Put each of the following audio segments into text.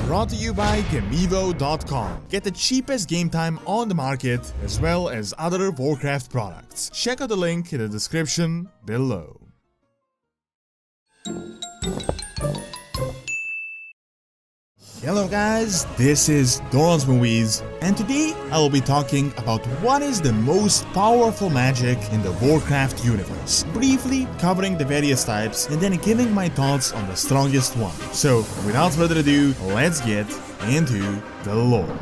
brought to you by Gamivo.com. Get the cheapest game time on the market, as well as other Warcraft products. Check out the link in the description below. Hello guys, this is Doronsmovies, and today I will be talking about what is the most powerful magic in the Warcraft universe, briefly covering the various types and then giving my thoughts on the strongest one. So without further ado, let's get into the lore.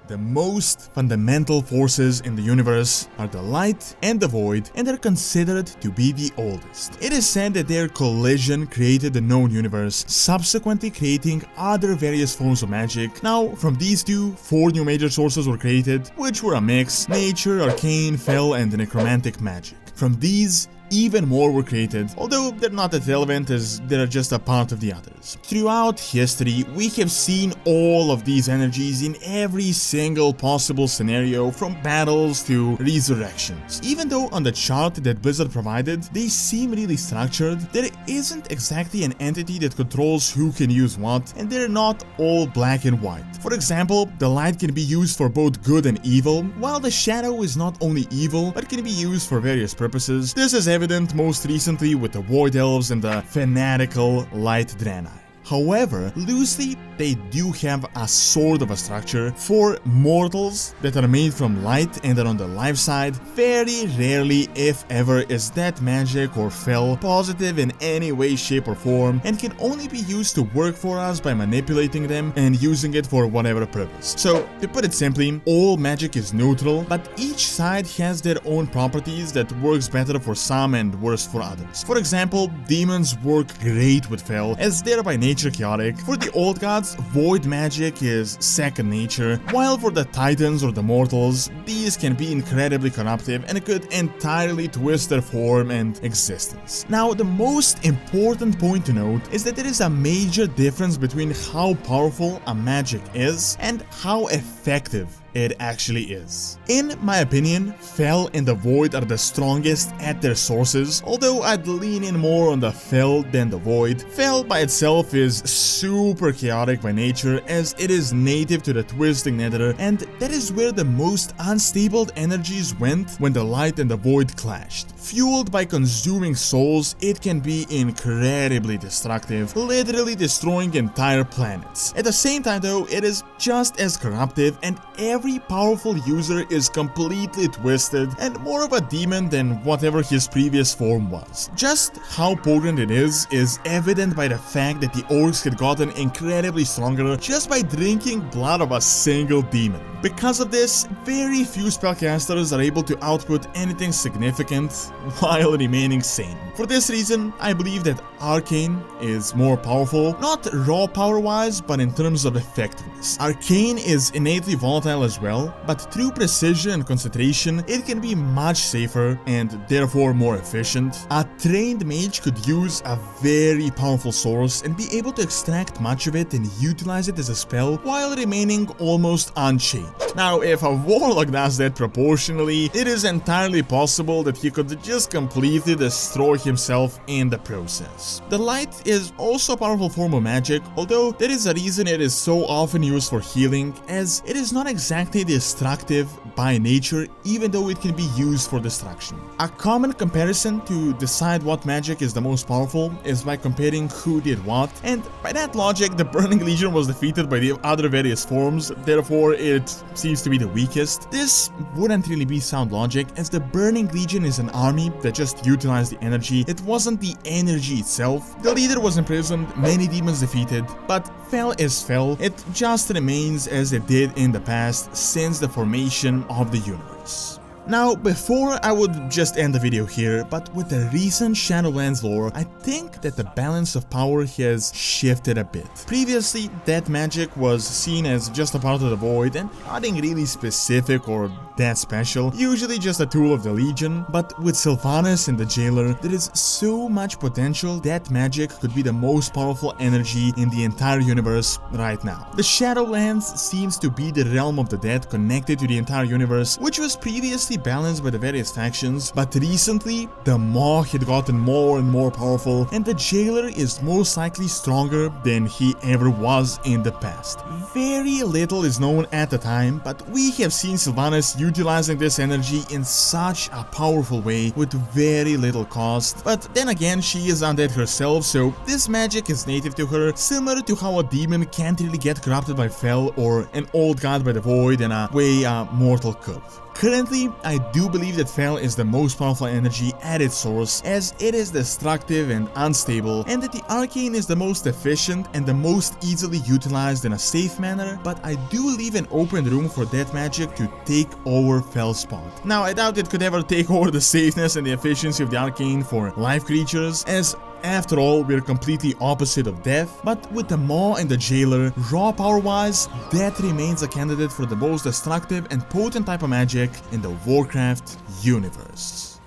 The most fundamental forces in the universe are the light and the void, and are considered to be the oldest. It is said that their collision created the known universe, subsequently creating other various forms of magic. Now, from these two, 4 new major sources were created, which were a mix: nature, arcane, fel, and necromantic magic. From these, even more were created, although they're not as relevant as they're just a part of the others. Throughout history, we have seen all of these energies in every single possible scenario, from battles to resurrections. Even though on the chart that Blizzard provided, they seem really structured, there isn't exactly an entity that controls who can use what, and they're not all black and white. For example, the light can be used for both good and evil, while the shadow is not only evil, but can be used for various purposes. This is evident most recently with the Void Elves and the fanatical Light Draenei. However, loosely, they do have a sort of a structure. For mortals that are made from light and are on the life side, very rarely, if ever, is that magic or fel positive in any way, shape or form, and can only be used to work for us by manipulating them and using it for whatever purpose. So, to put it simply, all magic is neutral, but each side has their own properties that works better for some and worse for others. For example, demons work great with fel, as they're by nature chaotic. For the old gods, void magic is second nature, while for the titans or the mortals, these can be incredibly corruptive and could entirely twist their form and existence. Now, the most important point to note is that there is a major difference between how powerful a magic is and how effective it actually is. In my opinion, fel and the void are the strongest at their sources, although I'd lean in more on the fel than the void. Fel by itself is super chaotic by nature, as it is native to the twisting nether, and that is where the most unstable energies went when the light and the void clashed. Fueled by consuming souls, it can be incredibly destructive, literally destroying entire planets. At the same time though, it is just as corruptive, and every powerful user is completely twisted and more of a demon than whatever his previous form was. Just how potent it is evident by the fact that the orcs had gotten incredibly stronger just by drinking blood of a single demon. Because of this, very few spellcasters are able to output anything significant while remaining sane. For this reason, I believe that arcane is more powerful, not raw power-wise, but in terms of effectiveness. Arcane is innately volatile as well, but through precision and concentration, it can be much safer and therefore more efficient. A trained mage could use a very powerful source and be able to extract much of it and utilize it as a spell while remaining almost unchanged. Now, if a warlock does that proportionally, it is entirely possible that he could just completely destroy himself in the process. The light is also a powerful form of magic, although there is a reason it is so often used for healing, as it is not exactly destructive by nature, even though it can be used for destruction. A common comparison to decide what magic is the most powerful is by comparing who did what, and by that logic, the Burning Legion was defeated by the other various forms, therefore it seems to be the weakest. This wouldn't really be sound logic, as the Burning Legion is an army that just utilized the energy. It wasn't the energy itself. The leader was imprisoned, many demons defeated, but fel is fel. It just remains as it did in the past since the formation of the universe. Now, before I would just end the video here, but with the recent Shadowlands lore, I think that the balance of power has shifted a bit. Previously, that magic was seen as just a part of the void and nothing really specific or that special, usually just a tool of the Legion, but with Sylvanas and the Jailer, there is so much potential that magic could be the most powerful energy in the entire universe right now. The Shadowlands seems to be the realm of the dead connected to the entire universe, which was previously balanced by the various factions, but recently the Maw had gotten more and more powerful, and the Jailer is most likely stronger than he ever was in the past. Very little is known at the time, but we have seen Sylvanas utilizing this energy in such a powerful way with very little cost. But then again, she is undead herself, so this magic is native to her, similar to how a demon can't really get corrupted by Fel or an old god by the Void in a way a mortal could. Currently, I do believe that Fel is the most powerful energy at its source, as it is destructive and unstable, and that the arcane is the most efficient and the most easily utilized in a safe manner, but I do leave an open room for that magic to take over Fel's spot. Now, I doubt it could ever take over the safeness and the efficiency of the arcane for life creatures, as after all, we're completely opposite of death, but with the Maw and the Jailer, raw power-wise, that remains a candidate for the most destructive and potent type of magic in the Warcraft universe.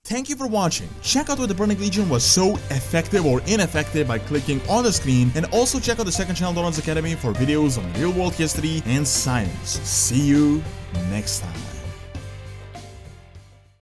Thank you for watching. Check out why the Burning Legion was so effective or ineffective by clicking on the screen, and also check out the second channel, Dorons Academy, for videos on real-world history and science. See you next time.